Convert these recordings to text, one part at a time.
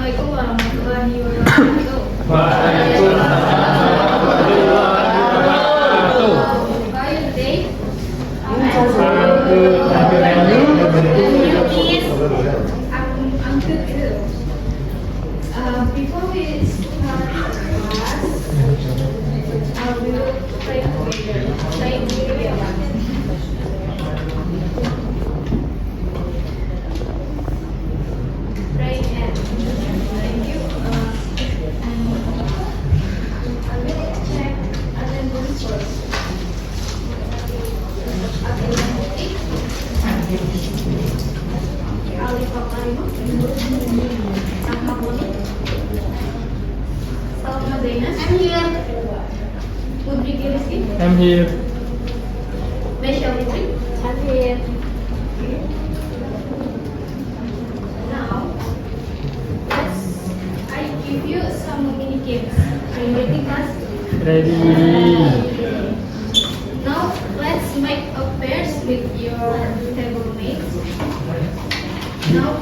Assalamualaikum warahmatullahi wabarakatuh. Waalaikumsalam warahmatullahi wabarakatuh. How are you today? I'm good. I'm good too. Before we start class, we will pray together. Pray together. Pray and thank you. I will check attendance first. Alif Fakarimo, Rahmapuni, Salma Zainas, I'm here. Putri Kiriski, I'm here. Mesha Putri, I'm here. Now, I give you some mini games. Are you ready, class? Ready. Now, let's make a pairs with your table mates. Now,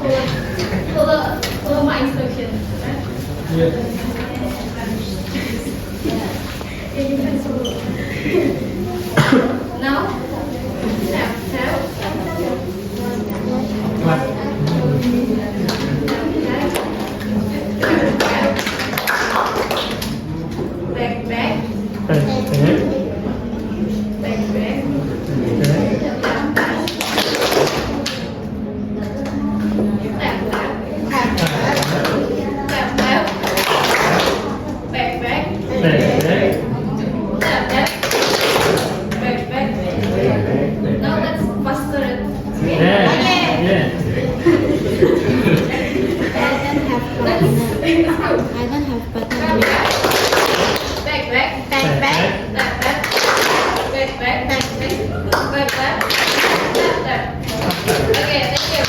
follow my instructions. Right? Yes. You can follow. Now, tap, tap. Clap. Back, back. Back, back. Back, back. Now let's faster it. I don't have button. Okay, thank you.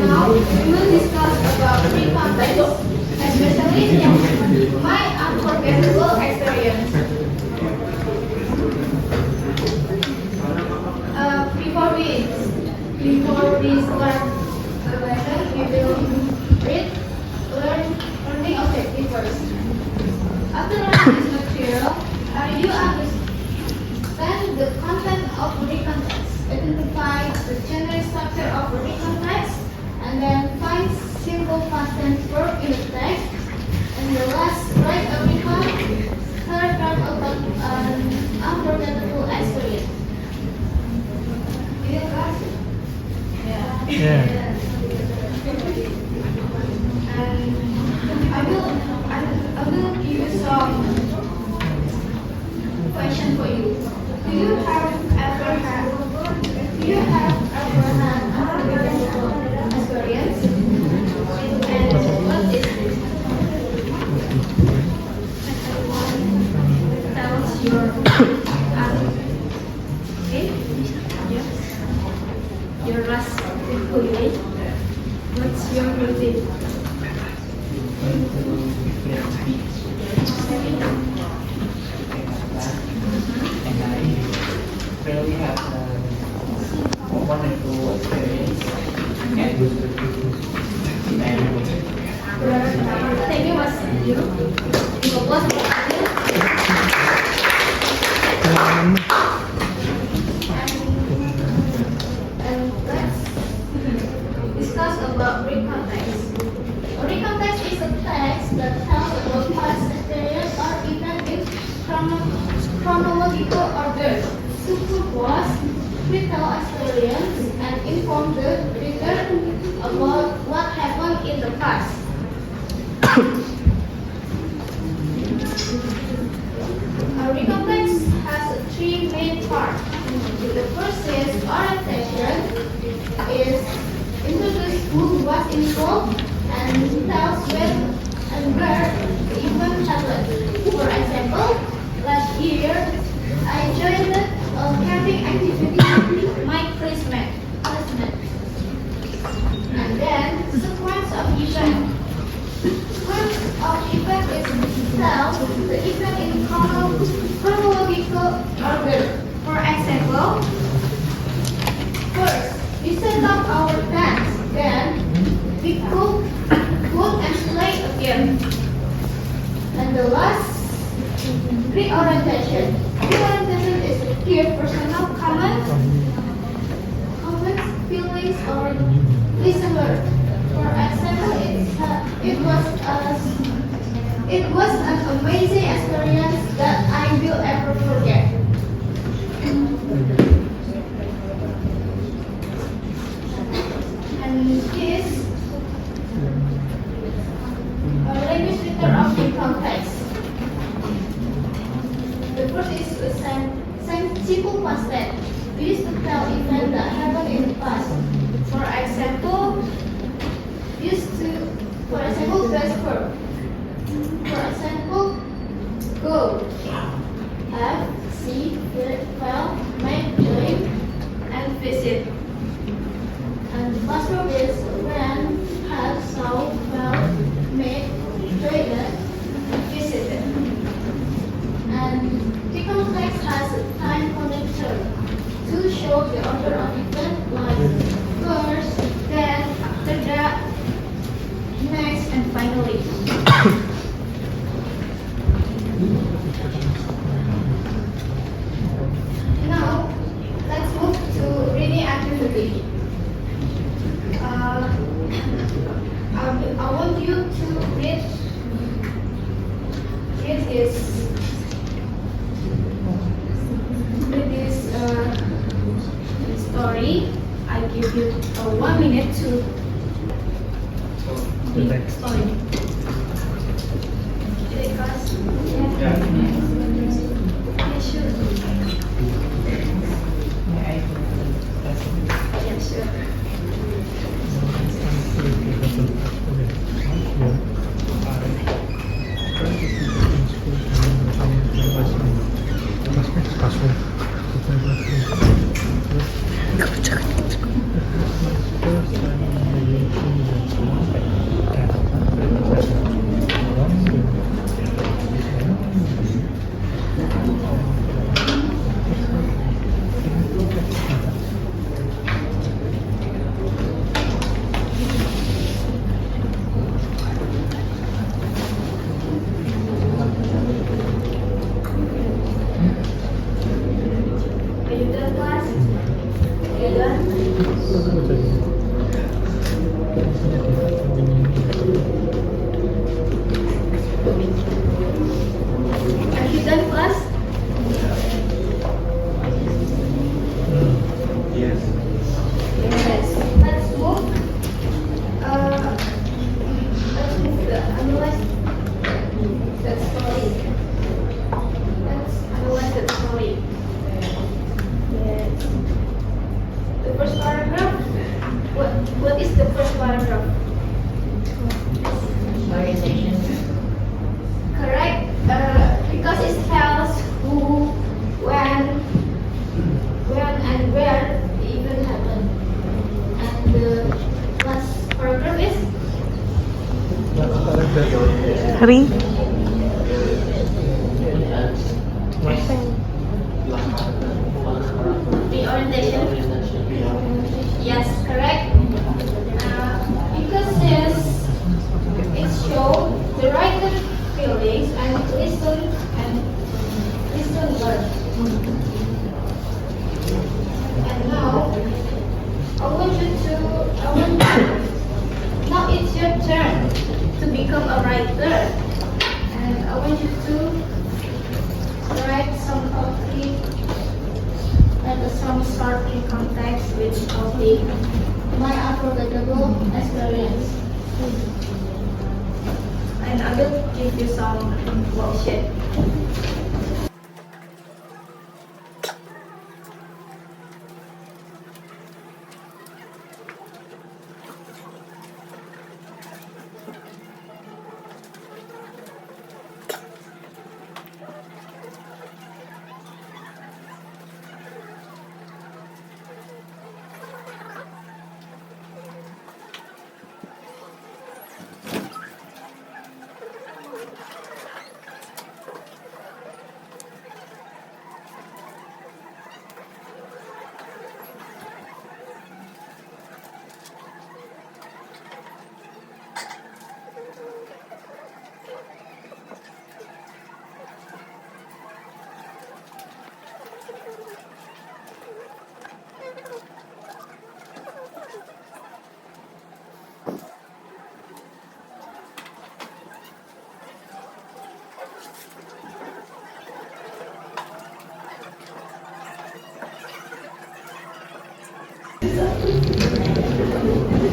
Now we will discuss about three contexts, especially my unforgettable experience. Before we start the lesson, we will read learning objective first. After learning this material, you understand the content of reading context, identify the general structure of reading context, and then find simple past tense verb in the text. And the last, write a recap paragraph about an unforgettable experience. Video class? Yeah. And I will give you some question for you. Do you have ever had unforgettable experience? And what is it? Tell us your answer. Okay? Yes. Your last holiday. What's your holiday? Really have wonderful experience Thank you, Mas. And let's discuss about read context. Read context is a text that tells about past experience or event in chronological order. Suppose we tell experience and inform the reader about what happened in the past. A read context has three main parts. The first is orientation, is introduce who was involved and tells when and where the event happened. For example, last year I joined a camping activity with my classmates. And then sequence of events. Sequence of events is tell the event in chronological order. For example, example, first, we set up our pants, then we cook, food, and play a game. And the last, reorientation. Reorientation is to give personal comments, feelings, or listener. For example, it was an amazing experience that I will ever forget. And this language return of the context. The first is the simple past tense. We used to tell events that happened in the past. For example, best verb. For example, go. Have, see, felt, make, dream, and visit. And the past verb is when, have, saw, felt, made, traded, visited. And the context has a time connector to show the order of events like first, then, after that, next, and finally. Now, let's move to reading activity. I want you to read this story. I give you 1 minute to read the story. Should I class? Yeah, sure. Yeah, sure. Are you done, class? Are you done? Are you done, class? Yes. Yes. Let's move. Let's move the analyze that story. Let's analyze that story. Yes. The first paragraph. What is the first paragraph? Orientation. Correct. Because it tells who, when, and where the event happened. And the last paragraph is Read. the orientation. Yes, correct. Because it shows the writer feelings and listen word. And now now it's your turn to become a writer. And I want you to write some short context with topic my unforgettable experience. And I will give you some worksheet.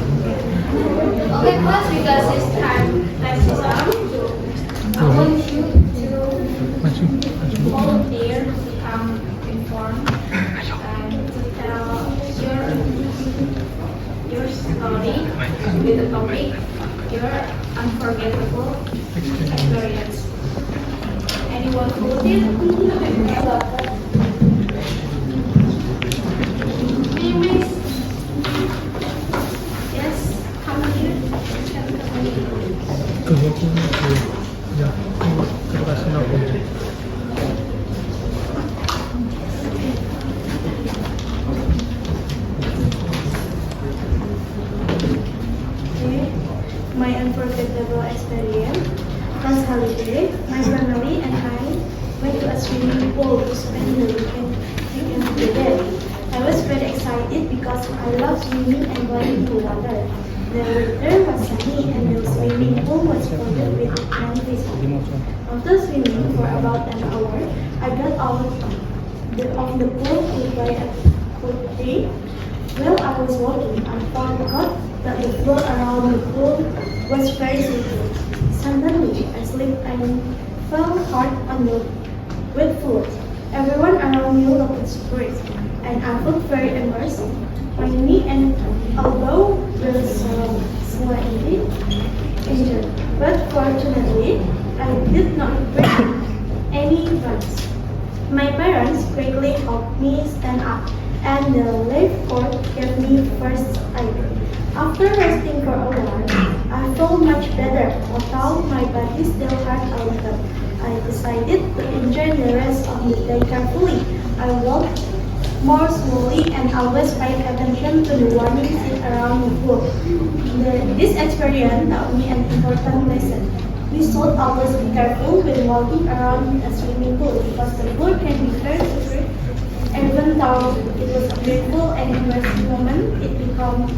Okay, class, because it's time is up. I want you to Maju. volunteer to come inform and to tell your story with the topic your unforgettable experience. Anyone volunteer? Miss. Yes, come here. Ya, kertasin aku. My unforgettable experience. Last holiday, my family and I went to a swimming pool to spend the weekend together. I was very excited because I love swimming and going to water. The weather was sunny and the swimming pool was filled with many fish. After swimming for about an hour, I got out of the pool to buy a cold drink. While I was walking, I found out that the floor around the pool was very slippery. Suddenly, I slipped and fell hard on the wet floor. Everyone around me looked surprised, and I felt very embarrassed. My knee and elbow were slightly injured, but fortunately, I did not break any bones. My parents quickly helped me stand up, and the lifeguard gave me first aid. After resting for a while, I felt much better, although my body still hurt a little. I decided to enjoy the rest of the day carefully. I walked more slowly and always paid attention to the warning signs around the pool. This experience taught me an important lesson. We should always be careful when walking around a swimming pool because the pool can be very slippery. Even though it was a beautiful and embarrassing moment, it became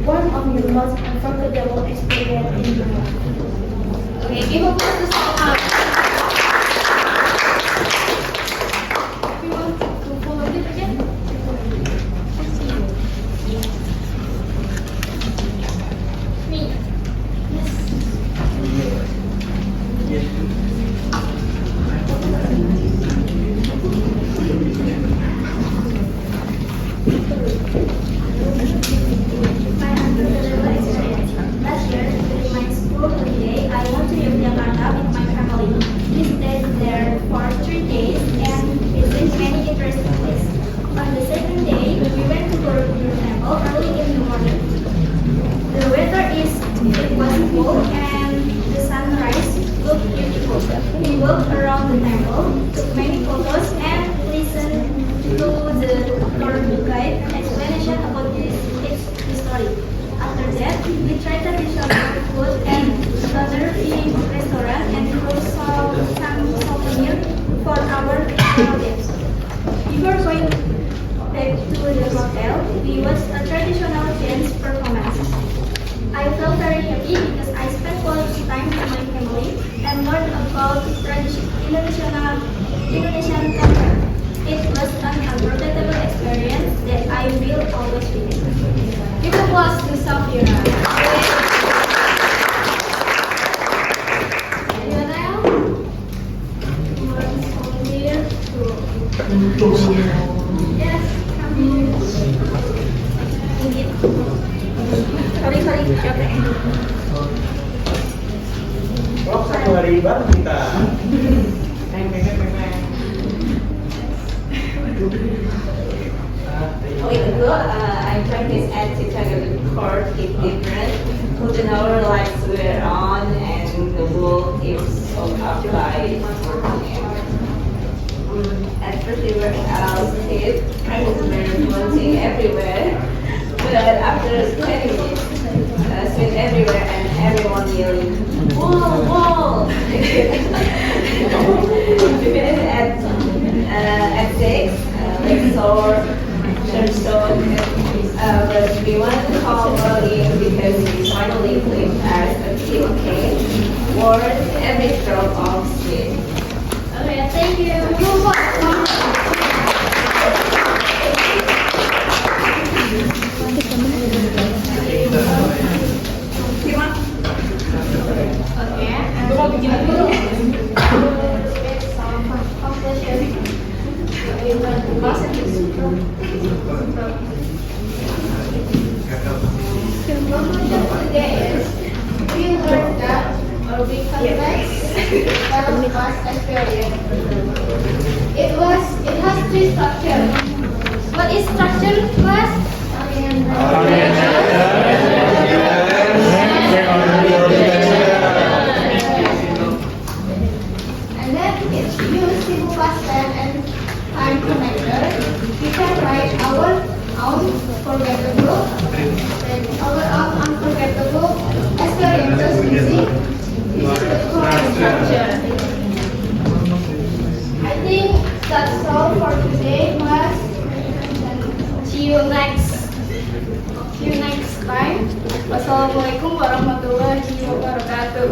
one of the most unforgettable experiences in my life. Okay, give applause to Salma. You want to follow it again? Me. My unforgettable experience. Last year, during my school holiday, I went to Yogyakarta with my family. We stayed there for 3 days and visited many interesting places. On the second day, we went to Borobudur Temple early in the morning. The weather it was cool and the sunrise looked beautiful. We walked around the temple, took many photos, and listened to the tour guide explanation about its history. After that, we tried traditional food and culinary restaurant and also some souvenir for our audience. Before going back to the hotel, we watched a traditional dance performance. I felt very happy because I spent quality time with my family and learned about Indonesian culture. It was an unforgettable experience that I will always remember. Give applause to Safira. Anyone else? You want to volunteer to... Yes, come here. Sorry, okay. Oh, satu hari baru kita. Okay, so I practice at Chicago court is different. Wooden our lights were on and the wall is so up by 14 At first we were outside, practice were floating everywhere. But after 20 minutes, swim everywhere and everyone yelling, wall, wall! We finished at 6, like sore, Churchstone, but we wanted to call early because we finally played as a team, okay? Worth every drop of sleep. Okay, thank you. Move on. big context, developed past experience. It has three structures. What is structure, class? And then it's used simple past tense and time connector. We can write our unforgettable experiences using the correct structure. I think that's all for today, class. See you next time. Wassalamualaikum warahmatullahi wabarakatuh.